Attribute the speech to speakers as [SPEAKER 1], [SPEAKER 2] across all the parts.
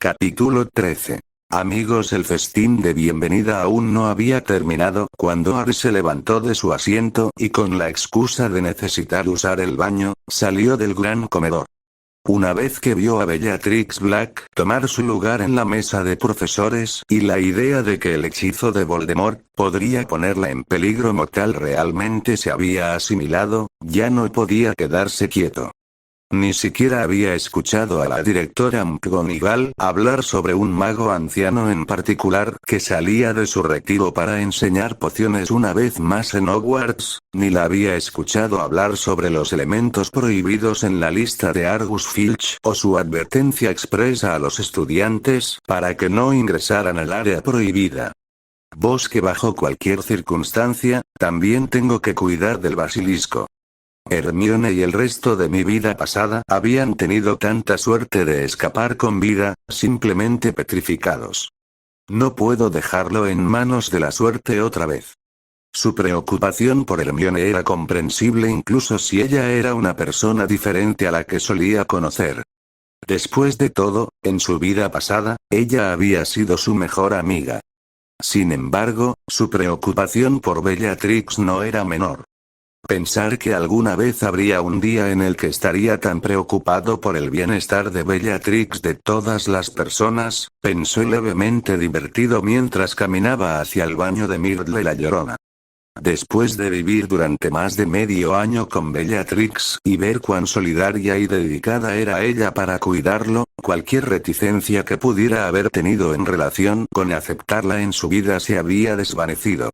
[SPEAKER 1] Capítulo 13. Amigos, el festín de bienvenida aún no había terminado cuando Harry se levantó de su asiento y con la excusa de necesitar usar el baño, salió del gran comedor. Una vez que vio a Bellatrix Black tomar su lugar en la mesa de profesores y la idea de que el hechizo de Voldemort podría ponerla en peligro mortal realmente se había asimilado, ya no podía quedarse quieto. Ni siquiera había escuchado a la directora McGonagall hablar sobre un mago anciano en particular que salía de su retiro para enseñar pociones una vez más en Hogwarts, ni la había escuchado hablar sobre los elementos prohibidos en la lista de Argus Filch o su advertencia expresa a los estudiantes para que no ingresaran al área prohibida. Que bajo cualquier circunstancia, también tengo que cuidar del basilisco. Hermione y el resto de mi vida pasada habían tenido tanta suerte de escapar con vida, simplemente petrificados. No puedo dejarlo en manos de la suerte otra vez. Su preocupación por Hermione era comprensible incluso si ella era una persona diferente a la que solía conocer. Después de todo, en su vida pasada, ella había sido su mejor amiga. Sin embargo, su preocupación por Bellatrix no era menor. Pensar que alguna vez habría un día en el que estaría tan preocupado por el bienestar de Bellatrix de todas las personas, pensó levemente divertido mientras caminaba hacia el baño de Myrtle la Llorona. Después de vivir durante más de medio año con Bellatrix y ver cuán solidaria y dedicada era ella para cuidarlo, cualquier reticencia que pudiera haber tenido en relación con aceptarla en su vida se había desvanecido.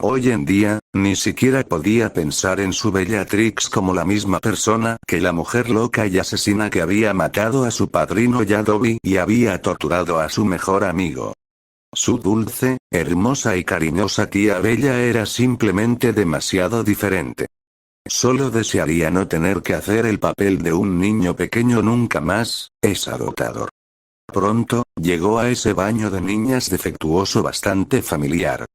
[SPEAKER 1] Hoy en día, ni siquiera podía pensar en su Bellatrix como la misma persona que la mujer loca y asesina que había matado a su padrino Dobby y había torturado a su mejor amigo. Su dulce, hermosa y cariñosa tía Bella era simplemente demasiado diferente. Solo desearía no tener que hacer el papel de un niño pequeño nunca más, es agotador. Pronto, llegó a ese baño de niñas defectuoso bastante familiar.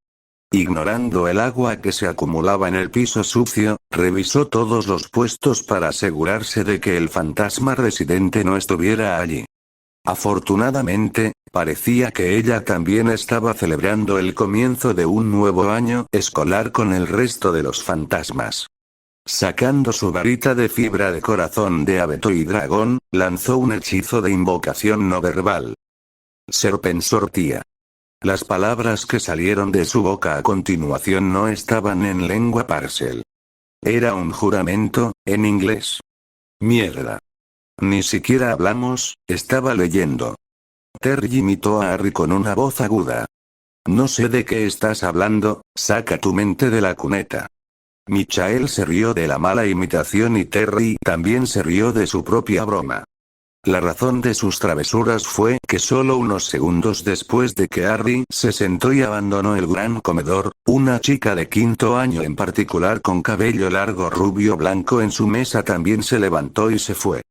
[SPEAKER 1] Ignorando el agua que se acumulaba en el piso sucio, revisó todos los puestos para asegurarse de que el fantasma residente no estuviera allí. Afortunadamente, parecía que ella también estaba celebrando el comienzo de un nuevo año escolar con el resto de los fantasmas. Sacando su varita de fibra de corazón de abeto y dragón, lanzó un hechizo de invocación no verbal. Serpensortía. Las palabras que salieron de su boca a continuación no estaban en lengua Parcel. Era un juramento, en inglés. Mierda. Ni siquiera hablamos, estaba leyendo. Terry imitó a Harry con una voz aguda. No sé de qué estás hablando, saca tu mente de la cuneta. Michael se rió de la mala imitación y Terry también se rió de su propia broma. La razón de sus travesuras fue que solo unos segundos después de que Harry se sentó y abandonó el gran comedor, una chica de quinto año en particular con cabello largo rubio blanco en su mesa también se levantó y se fue.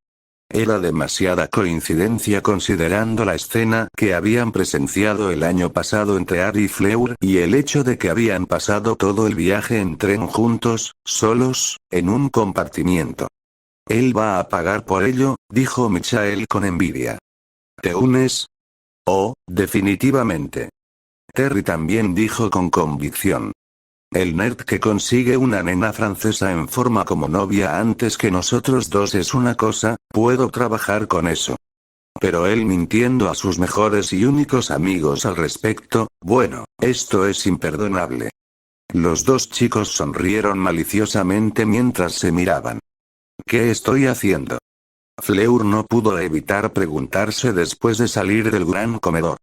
[SPEAKER 1] Era demasiada coincidencia considerando la escena que habían presenciado el año pasado entre Harry y Fleur y el hecho de que habían pasado todo el viaje en tren juntos, solos, en un compartimiento. Él va a pagar por ello, dijo Michael con envidia. ¿Te unes? Oh, definitivamente. Terry también dijo con convicción. El nerd que consigue una nena francesa en forma como novia antes que nosotros dos es una cosa, puedo trabajar con eso. Pero él mintiendo a sus mejores y únicos amigos al respecto, bueno, esto es imperdonable. Los dos chicos sonrieron maliciosamente mientras se miraban. ¿Qué estoy haciendo? Fleur no pudo evitar preguntarse después de salir del gran comedor.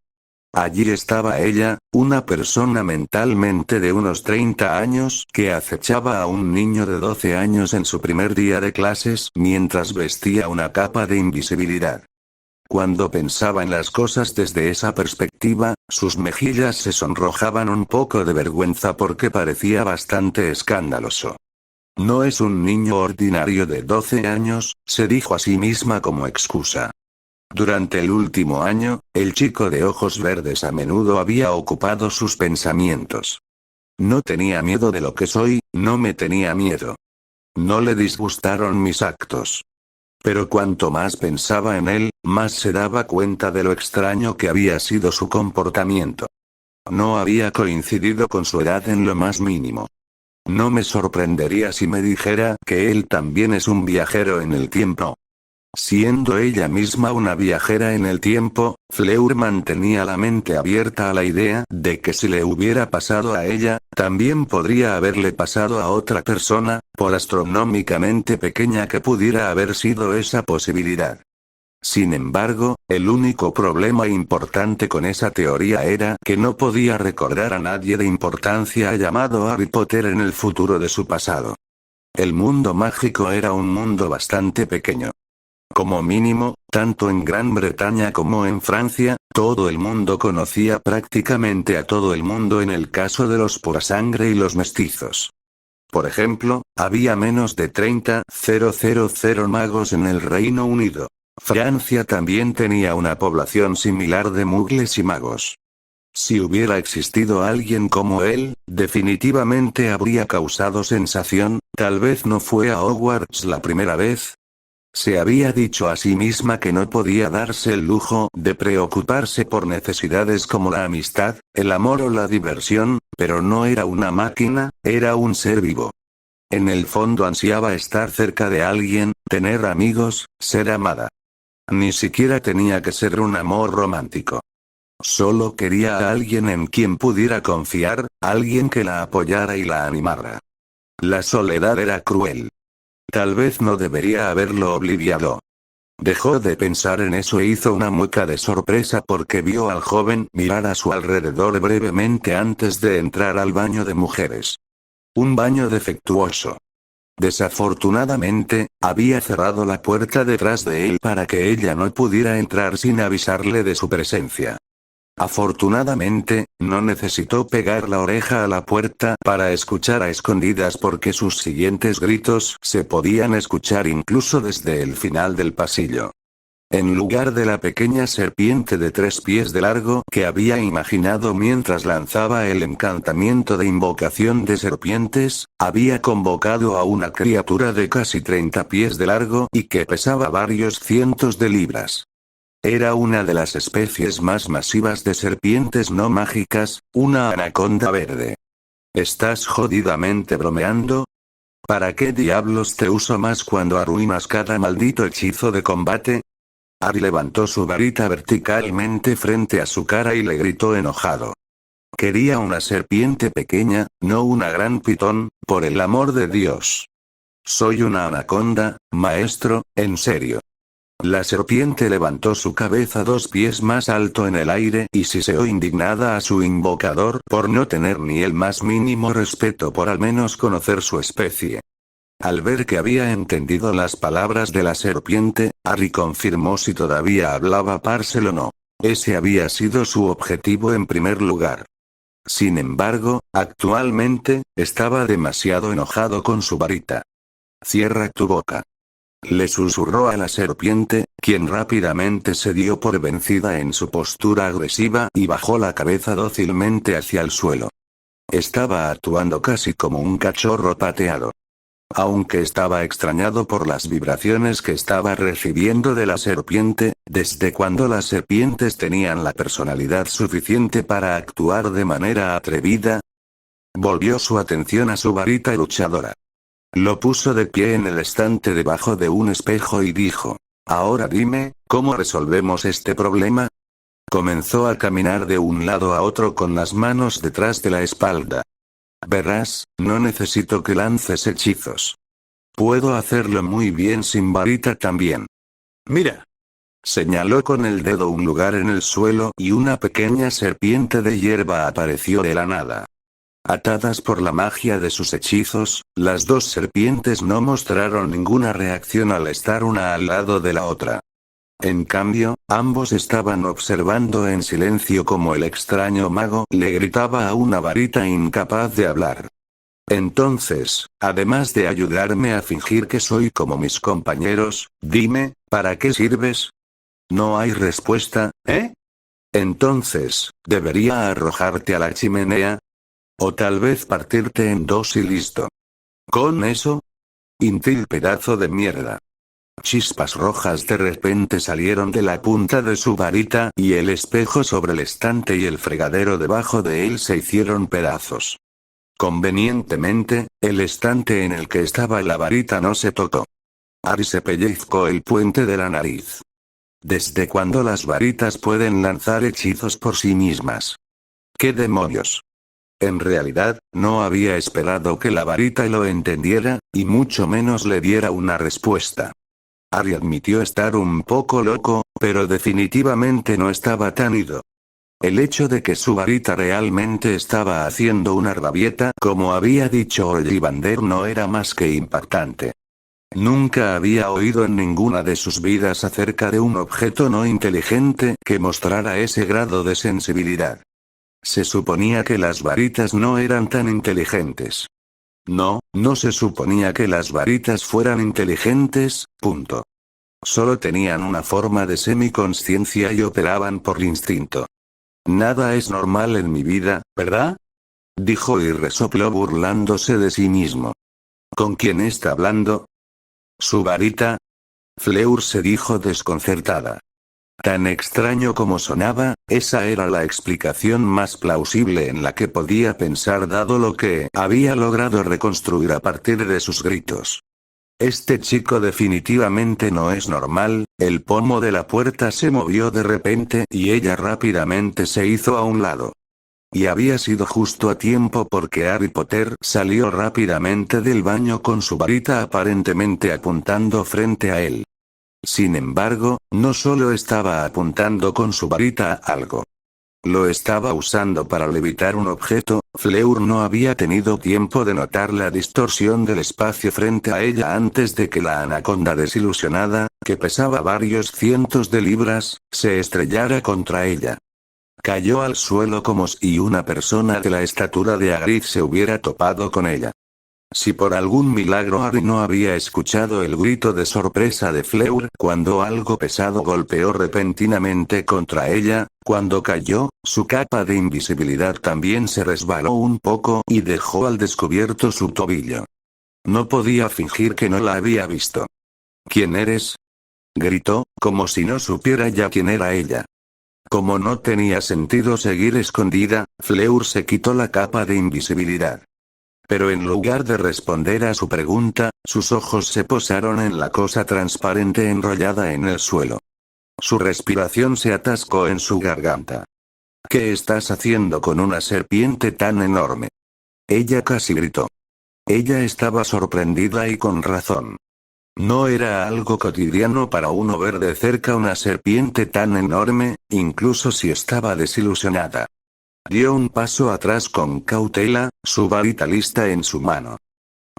[SPEAKER 1] Allí estaba ella, una persona mentalmente de unos 30 años que acechaba a un niño de 12 años en su primer día de clases mientras vestía una capa de invisibilidad. Cuando pensaba en las cosas desde esa perspectiva, sus mejillas se sonrojaban un poco de vergüenza porque parecía bastante escandaloso. No es un niño ordinario de 12 años, se dijo a sí misma como excusa. Durante el último año, el chico de ojos verdes a menudo había ocupado sus pensamientos. No tenía miedo de lo que soy, no me tenía miedo. No le disgustaron mis actos. Pero cuanto más pensaba en él, más se daba cuenta de lo extraño que había sido su comportamiento. No había coincidido con su edad en lo más mínimo. No me sorprendería si me dijera que él también es un viajero en el tiempo. Siendo ella misma una viajera en el tiempo, Fleur mantenía la mente abierta a la idea de que si le hubiera pasado a ella, también podría haberle pasado a otra persona, por astronómicamente pequeña que pudiera haber sido esa posibilidad. Sin embargo, el único problema importante con esa teoría era que no podía recordar a nadie de importancia llamado Harry Potter en el futuro de su pasado. El mundo mágico era un mundo bastante pequeño. Como mínimo, tanto en Gran Bretaña como en Francia, todo el mundo conocía prácticamente a todo el mundo en el caso de los purasangre y los mestizos. Por ejemplo, había menos de 30,000 magos en el Reino Unido. Francia también tenía una población similar de mugles y magos. Si hubiera existido alguien como él, definitivamente habría causado sensación, tal vez no fue a Hogwarts la primera vez. Se había dicho a sí misma que no podía darse el lujo de preocuparse por necesidades como la amistad, el amor o la diversión, pero no era una máquina, era un ser vivo. En el fondo ansiaba estar cerca de alguien, tener amigos, ser amada. Ni siquiera tenía que ser un amor romántico. Solo quería a alguien en quien pudiera confiar, alguien que la apoyara y la animara. La soledad era cruel. Tal vez no debería haberlo obliviado. Dejó de pensar en eso e hizo una mueca de sorpresa porque vio al joven mirar a su alrededor brevemente antes de entrar al baño de mujeres. Un baño defectuoso. Desafortunadamente, había cerrado la puerta detrás de él para que ella no pudiera entrar sin avisarle de su presencia. Afortunadamente, no necesitó pegar la oreja a la puerta para escuchar a escondidas porque sus siguientes gritos se podían escuchar incluso desde el final del pasillo. En lugar de la pequeña serpiente de 3 pies de largo que había imaginado mientras lanzaba el encantamiento de invocación de serpientes, había convocado a una criatura de casi 30 pies de largo y que pesaba varios cientos de libras. Era una de las especies más masivas de serpientes no mágicas, una anaconda verde. ¿Estás jodidamente bromeando? ¿Para qué diablos te uso más cuando arruinas cada maldito hechizo de combate? Harry levantó su varita verticalmente frente a su cara y le gritó enojado. Quería una serpiente pequeña, no una gran pitón, por el amor de Dios. Soy una anaconda, maestro, en serio. La serpiente levantó su cabeza 2 pies más alto en el aire y siseó indignada a su invocador por no tener ni el más mínimo respeto por al menos conocer su especie. Al ver que había entendido las palabras de la serpiente, Harry confirmó si todavía hablaba Parcel o no. Ese había sido su objetivo en primer lugar. Sin embargo, actualmente, estaba demasiado enojado con su varita. Cierra tu boca. Le susurró a la serpiente, quien rápidamente se dio por vencida en su postura agresiva y bajó la cabeza dócilmente hacia el suelo. Estaba actuando casi como un cachorro pateado. Aunque estaba extrañado por las vibraciones que estaba recibiendo de la serpiente, desde cuando las serpientes tenían la personalidad suficiente para actuar de manera atrevida, volvió su atención a su varita luchadora. Lo puso de pie en el estante debajo de un espejo y dijo: «Ahora dime, ¿cómo resolvemos este problema?». Comenzó a caminar de un lado a otro con las manos detrás de la espalda. «Verás, no necesito que lances hechizos. Puedo hacerlo muy bien sin varita también. Mira». Señaló con el dedo un lugar en el suelo y una pequeña serpiente de hierba apareció de la nada. Atadas por la magia de sus hechizos, las 2 serpientes no mostraron ninguna reacción al estar una al lado de la otra. En cambio, ambos estaban observando en silencio como el extraño mago le gritaba a una varita incapaz de hablar. «Entonces, además de ayudarme a fingir que soy como mis compañeros, dime, ¿para qué sirves?». No hay respuesta, ¿eh? Entonces, ¿debería arrojarte a la chimenea? O tal vez partirte en 2 y listo. ¿Con eso? Inútil pedazo de mierda. chispas rojas de repente salieron de la punta de su varita y el espejo sobre el estante y el fregadero debajo de él se hicieron pedazos. Convenientemente, el estante en el que estaba la varita no se tocó. Ari se pellizcó el puente de la nariz. ¿Desde cuándo las varitas pueden lanzar hechizos por sí mismas? ¿Qué demonios? En realidad, no había esperado que la varita lo entendiera, y mucho menos le diera una respuesta. Ari admitió estar un poco loco, pero definitivamente no estaba tan ido. El hecho de que su varita realmente estaba haciendo una rabieta, como había dicho Ollivander, no era más que impactante. Nunca había oído en ninguna de sus vidas acerca de un objeto no inteligente que mostrara ese grado de sensibilidad. Se suponía que las varitas no eran tan inteligentes. No, no se suponía que las varitas fueran inteligentes, punto. Solo tenían una forma de semiconsciencia y operaban por instinto. Nada es normal en mi vida, ¿verdad? Dijo y resopló burlándose de sí mismo. ¿Con quién está hablando? ¿Su varita? Fleur se dijo desconcertada. Tan extraño como sonaba, esa era la explicación más plausible en la que podía pensar dado lo que había logrado reconstruir a partir de sus gritos. Este chico definitivamente no es normal. El pomo de la puerta se movió de repente y ella rápidamente se hizo a un lado. Y había sido justo a tiempo porque Harry Potter salió rápidamente del baño con su varita aparentemente apuntando frente a él. Sin embargo, no solo estaba apuntando con su varita a algo. Lo estaba usando para levitar un objeto. Fleur no había tenido tiempo de notar la distorsión del espacio frente a ella antes de que la anaconda desilusionada, que pesaba varios cientos de libras, se estrellara contra ella. Cayó al suelo como si una persona de la estatura de Hagrid se hubiera topado con ella. Si por algún milagro Harry no había escuchado el grito de sorpresa de Fleur cuando algo pesado golpeó repentinamente contra ella, cuando cayó, su capa de invisibilidad también se resbaló un poco y dejó al descubierto su tobillo. No podía fingir que no la había visto. ¿Quién eres? Gritó, como si no supiera ya quién era ella. Como no tenía sentido seguir escondida, Fleur se quitó la capa de invisibilidad. Pero en lugar de responder a su pregunta, sus ojos se posaron en la cosa transparente enrollada en el suelo. Su respiración se atascó en su garganta. ¿Qué estás haciendo con una serpiente tan enorme? Ella casi gritó. Ella estaba sorprendida y con razón. No era algo cotidiano para uno ver de cerca una serpiente tan enorme, incluso si estaba desilusionada. Dio un paso atrás con cautela, su varita lista en su mano.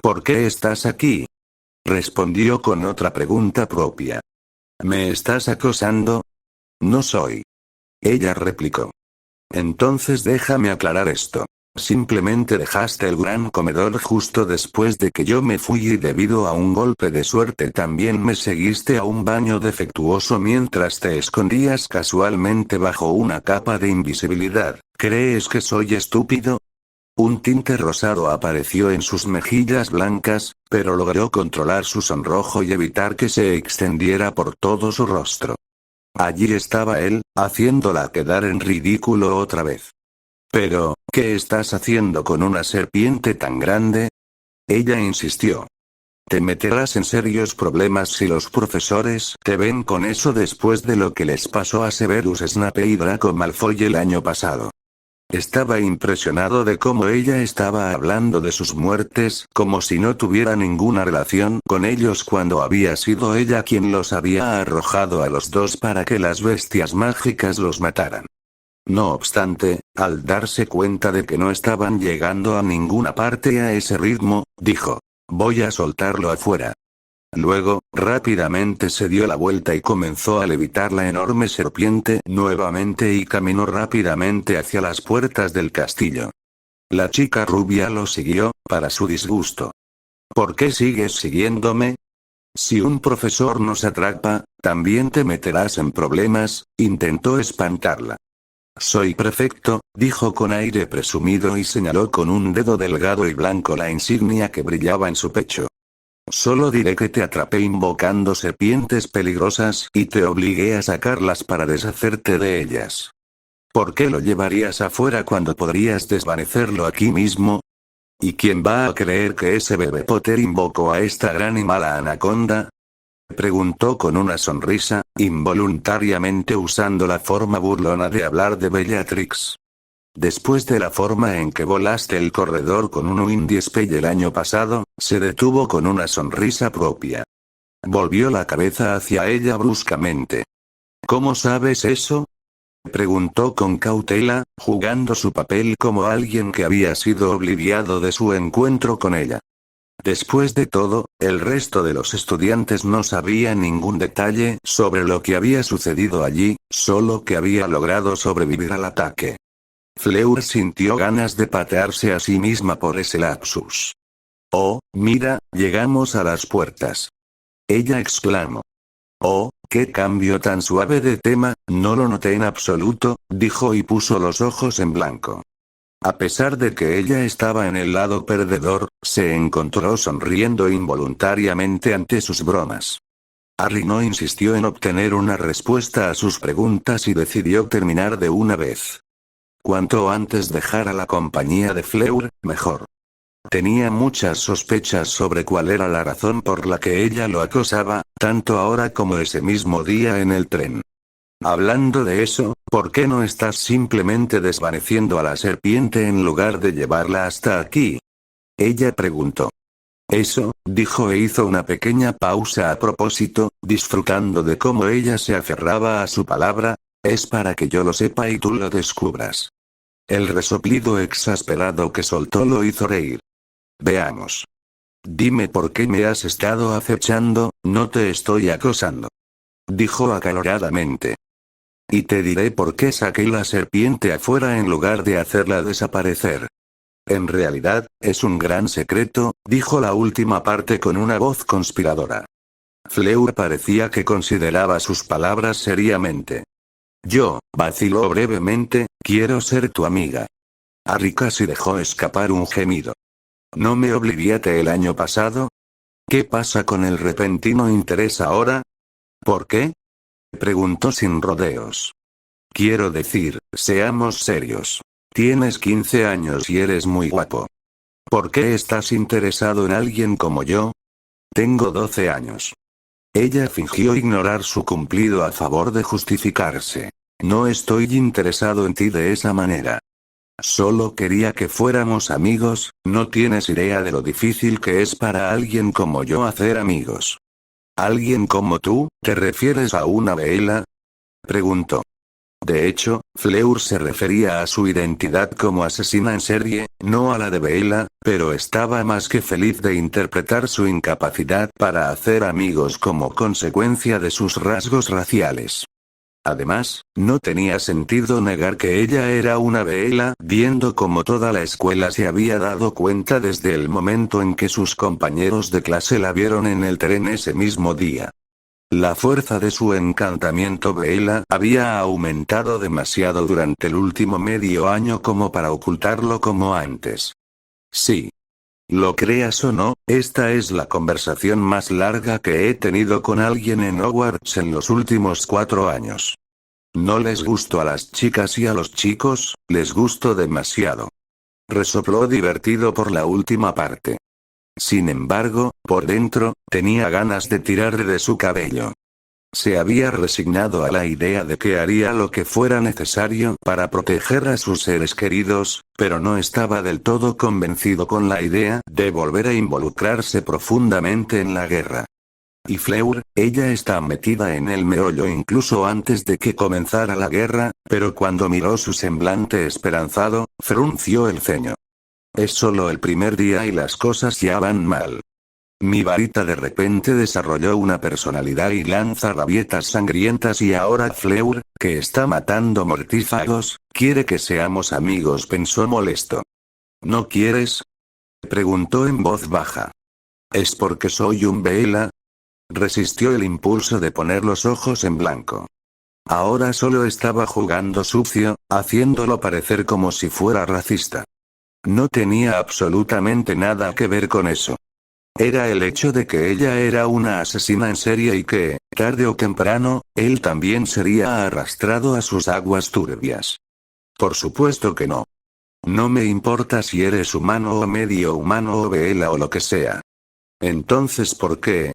[SPEAKER 1] ¿Por qué estás aquí? Respondió con otra pregunta propia. ¿Me estás acosando? No soy. Ella replicó. Entonces déjame aclarar esto. Simplemente dejaste el gran comedor justo después de que yo me fui y debido a un golpe de suerte también me seguiste a un baño defectuoso mientras te escondías casualmente bajo una capa de invisibilidad. ¿Crees que soy estúpido? Un tinte rosado apareció en sus mejillas blancas, pero logró controlar su sonrojo y evitar que se extendiera por todo su rostro. Allí estaba él, haciéndola quedar en ridículo otra vez. Pero, ¿qué estás haciendo con una serpiente tan grande? Ella insistió. Te meterás en serios problemas si los profesores te ven con eso después de lo que les pasó a Severus Snape y Draco Malfoy el año pasado. Estaba impresionado de cómo ella estaba hablando de sus muertes como si no tuviera ninguna relación con ellos cuando había sido ella quien los había arrojado a los dos para que las bestias mágicas los mataran. No obstante, al darse cuenta de que no estaban llegando a ninguna parte a ese ritmo, dijo, voy a soltarlo afuera. Luego, rápidamente se dio la vuelta y comenzó a levitar la enorme serpiente nuevamente y caminó rápidamente hacia las puertas del castillo. La chica rubia lo siguió, para su disgusto. ¿Por qué sigues siguiéndome? Si un profesor nos atrapa, también te meterás en problemas, intentó espantarla. Soy prefecto, dijo con aire presumido y señaló con un dedo delgado y blanco la insignia que brillaba en su pecho. Solo diré que te atrapé invocando serpientes peligrosas y te obligué a sacarlas para deshacerte de ellas. ¿Por qué lo llevarías afuera cuando podrías desvanecerlo aquí mismo? ¿Y quién va a creer que ese bebé Potter invocó a esta gran y mala anaconda? Preguntó con una sonrisa, involuntariamente usando la forma burlona de hablar de Bellatrix. Después de la forma en que volaste el corredor con un Windy Spell el año pasado, se detuvo con una sonrisa propia. Volvió la cabeza hacia ella bruscamente. ¿Cómo sabes eso? Preguntó con cautela, jugando su papel como alguien que había sido obliviado de su encuentro con ella. Después de todo, el resto de los estudiantes no sabía ningún detalle sobre lo que había sucedido allí, solo que había logrado sobrevivir al ataque. Fleur sintió ganas de patearse a sí misma por ese lapsus. Oh, mira, llegamos a las puertas. Ella exclamó. Oh, qué cambio tan suave de tema, no lo noté en absoluto, dijo y puso los ojos en blanco. A pesar de que ella estaba en el lado perdedor, se encontró sonriendo involuntariamente ante sus bromas. Harry no insistió en obtener una respuesta a sus preguntas y decidió terminar de una vez. Cuanto antes dejara la compañía de Fleur, mejor. Tenía muchas sospechas sobre cuál era la razón por la que ella lo acosaba, tanto ahora como ese mismo día en el tren. Hablando de eso, ¿por qué no estás simplemente desvaneciendo a la serpiente en lugar de llevarla hasta aquí? Ella preguntó. Eso, dijo e hizo una pequeña pausa a propósito, disfrutando de cómo ella se aferraba a su palabra, es para que yo lo sepa y tú lo descubras. El resoplido exasperado que soltó lo hizo reír. Veamos. Dime por qué me has estado acechando, no te estoy acosando. Dijo acaloradamente. Y te diré por qué saqué la serpiente afuera en lugar de hacerla desaparecer. En realidad, es un gran secreto, dijo la última parte con una voz conspiradora. Fleur parecía que consideraba sus palabras seriamente. Yo, vaciló brevemente, quiero ser tu amiga. Harry casi dejó escapar un gemido. ¿No me obliviaste el año pasado? ¿Qué pasa con el repentino interés ahora? ¿Por qué? Preguntó sin rodeos. Quiero decir, seamos serios. Tienes 15 años y eres muy guapo. ¿Por qué estás interesado en alguien como yo? Tengo 12 años. Ella fingió ignorar su cumplido a favor de justificarse. No estoy interesado en ti de esa manera. Solo quería que fuéramos amigos, no tienes idea de lo difícil que es para alguien como yo hacer amigos. ¿Alguien como tú, te refieres a una Bella? Preguntó. De hecho, Fleur se refería a su identidad como asesina en serie, no a la de Bella, pero estaba más que feliz de interpretar su incapacidad para hacer amigos como consecuencia de sus rasgos raciales. Además, no tenía sentido negar que ella era una Bella, viendo como toda la escuela se había dado cuenta desde el momento en que sus compañeros de clase la vieron en el tren ese mismo día. La fuerza de su encantamiento Bella había aumentado demasiado durante el último medio año como para ocultarlo como antes. Sí. Lo creas o no, esta es la conversación más larga que he tenido con alguien en Hogwarts en los últimos 4 años. No les gusto a las chicas y a los chicos, les gusto demasiado. Resopló divertido por la última parte. Sin embargo, por dentro, tenía ganas de tirar de su cabello. Se había resignado a la idea de que haría lo que fuera necesario para proteger a sus seres queridos, pero no estaba del todo convencido con la idea de volver a involucrarse profundamente en la guerra. Y Fleur, ella está metida en el meollo incluso antes de que comenzara la guerra, pero cuando miró su semblante esperanzado, frunció el ceño. Es solo el primer día y las cosas ya van mal. Mi varita de repente desarrolló una personalidad y lanza rabietas sangrientas y ahora Fleur, que está matando mortífagos, quiere que seamos amigos, pensó molesto. ¿No quieres? Preguntó en voz baja. ¿Es porque soy un Bella? Resistió el impulso de poner los ojos en blanco. Ahora solo estaba jugando sucio, haciéndolo parecer como si fuera racista. No tenía absolutamente nada que ver con eso. Era el hecho de que ella era una asesina en serie y que, tarde o temprano, él también sería arrastrado a sus aguas turbias. Por supuesto que no. No me importa si eres humano o medio humano o vela o lo que sea. Entonces, ¿por qué?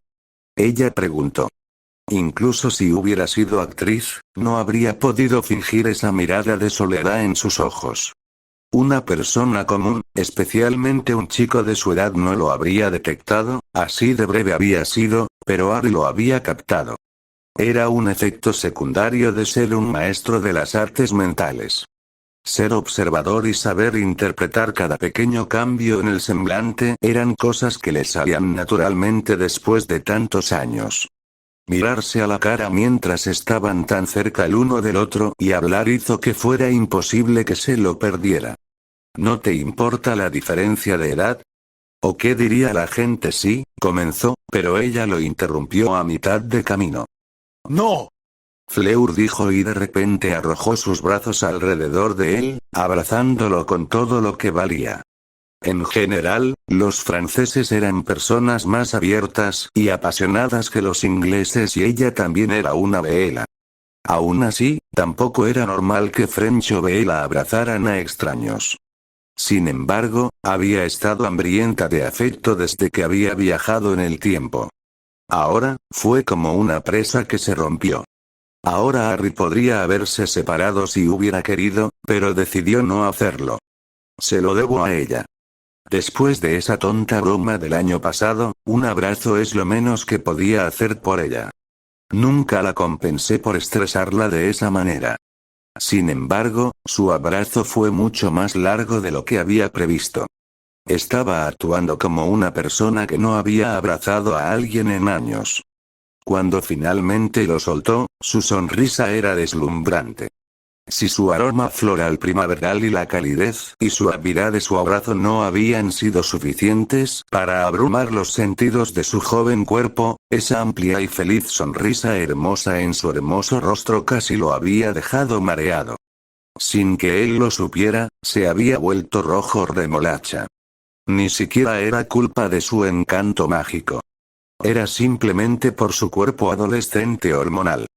[SPEAKER 1] Ella preguntó. Incluso si hubiera sido actriz, no habría podido fingir esa mirada de soledad en sus ojos. Una persona común, especialmente un chico de su edad, no lo habría detectado, así de breve había sido, pero Ari lo había captado. Era un efecto secundario de ser un maestro de las artes mentales. Ser observador y saber interpretar cada pequeño cambio en el semblante eran cosas que le salían naturalmente después de tantos años. Mirarse a la cara mientras estaban tan cerca el uno del otro y hablar hizo que fuera imposible que se lo perdiera. ¿No te importa la diferencia de edad? ¿O qué diría la gente si? Comenzó, pero ella lo interrumpió a mitad de camino.
[SPEAKER 2] ¡No!
[SPEAKER 1] Fleur dijo y de repente arrojó sus brazos alrededor de él, abrazándolo con todo lo que valía. En general, los franceses eran personas más abiertas y apasionadas que los ingleses y ella también era una Bella. Aún así, tampoco era normal que French o Bella abrazaran a extraños. Sin embargo, había estado hambrienta de afecto desde que había viajado en el tiempo. Ahora, fue como una presa que se rompió. Ahora Harry podría haberse separado si hubiera querido, pero decidió no hacerlo. Se lo debo a ella. Después de esa tonta broma del año pasado, un abrazo es lo menos que podía hacer por ella. Nunca la compensé por estresarla de esa manera. Sin embargo, su abrazo fue mucho más largo de lo que había previsto. Estaba actuando como una persona que no había abrazado a alguien en años. Cuando finalmente lo soltó, su sonrisa era deslumbrante. Si su aroma floral primaveral y la calidez y suavidad de su abrazo no habían sido suficientes para abrumar los sentidos de su joven cuerpo, esa amplia y feliz sonrisa hermosa en su hermoso rostro casi lo había dejado mareado. Sin que él lo supiera, se había vuelto rojo remolacha. Ni siquiera era culpa de su encanto mágico. Era simplemente por su cuerpo adolescente hormonal.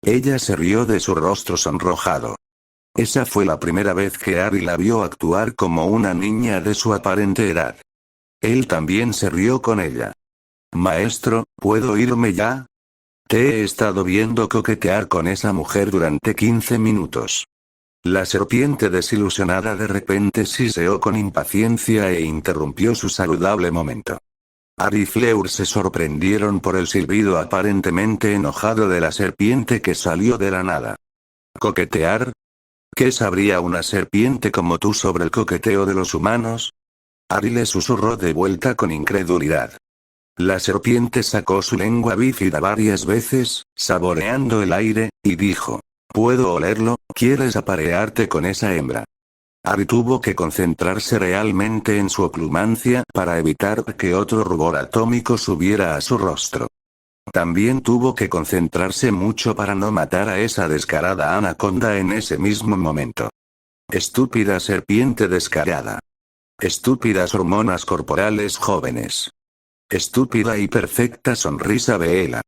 [SPEAKER 1] Ella se rió de su rostro sonrojado. Esa fue la primera vez que Harry la vio actuar como una niña de su aparente edad. Él también se rió con ella. Maestro, ¿puedo irme ya? Te he estado viendo coquetear con esa mujer durante 15 minutos. La serpiente desilusionada de repente siseó con impaciencia e interrumpió su saludable momento. Harry y Fleur se sorprendieron por el silbido aparentemente enojado de la serpiente que salió de la nada. ¿Coquetear? ¿Qué sabría una serpiente como tú sobre el coqueteo de los humanos? Harry le susurró de vuelta con incredulidad. La serpiente sacó su lengua bífida varias veces, saboreando el aire, y dijo: «¿Puedo olerlo? ¿Quieres aparearte con esa hembra?» Harry tuvo que concentrarse realmente en su oclumancia para evitar que otro rubor atómico subiera a su rostro. También tuvo que concentrarse mucho para no matar a esa descarada anaconda en ese mismo momento. Estúpida serpiente descarada. Estúpidas hormonas corporales jóvenes. Estúpida y perfecta sonrisa Bella.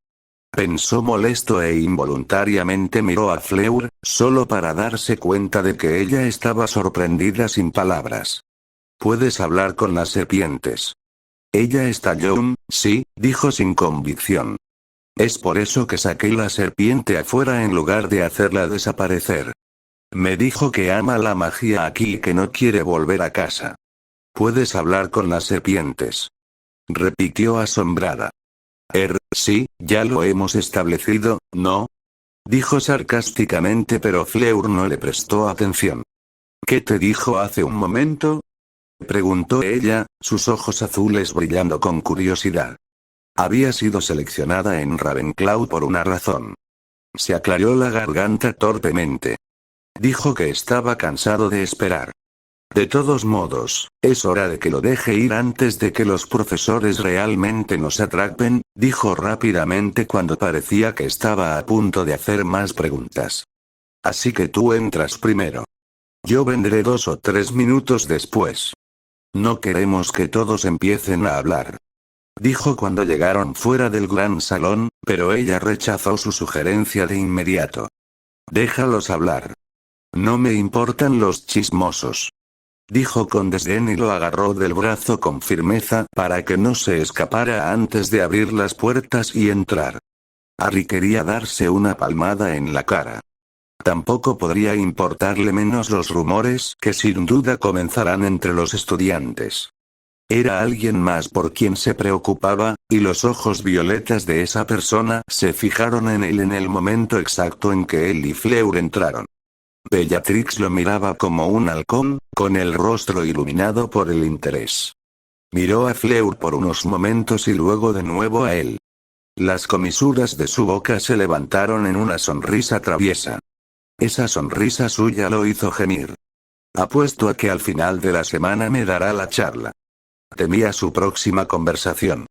[SPEAKER 1] Pensó molesto e involuntariamente miró a Fleur, solo para darse cuenta de que ella estaba sorprendida sin palabras. «Puedes hablar con las serpientes». Ella estalló sí, dijo sin convicción. Es por eso que saqué la serpiente afuera en lugar de hacerla desaparecer. Me dijo que ama la magia aquí y que no quiere volver a casa. «Puedes hablar con las serpientes», repitió asombrada. Sí, ya lo hemos establecido, ¿no?, dijo sarcásticamente, pero Fleur no le prestó atención. ¿Qué te dijo hace un momento?, preguntó ella, sus ojos azules brillando con curiosidad. Había sido seleccionada en Ravenclaw por una razón. Se aclaró la garganta torpemente. Dijo que estaba cansado de esperar. De todos modos, es hora de que lo deje ir antes de que los profesores realmente nos atrapen, dijo rápidamente cuando parecía que estaba a punto de hacer más preguntas. Así que tú entras primero. Yo vendré 2 o 3 minutos después. No queremos que todos empiecen a hablar. dijo cuando llegaron fuera del gran salón, pero ella rechazó su sugerencia de inmediato. Déjalos hablar. No me importan los chismosos. Dijo con desdén y lo agarró del brazo con firmeza para que no se escapara antes de abrir las puertas y entrar. Harry quería darse una palmada en la cara. Tampoco podría importarle menos los rumores que sin duda comenzarán entre los estudiantes. Era alguien más por quien se preocupaba, y los ojos violetas de esa persona se fijaron en él en el momento exacto en que él y Fleur entraron. Bellatrix lo miraba como un halcón, con el rostro iluminado por el interés. Miró a Fleur por unos momentos y luego de nuevo a él. Las comisuras de su boca se levantaron en una sonrisa traviesa. Esa sonrisa suya lo hizo gemir. Apuesto a que al final de la semana me dará la charla. Temía su próxima conversación.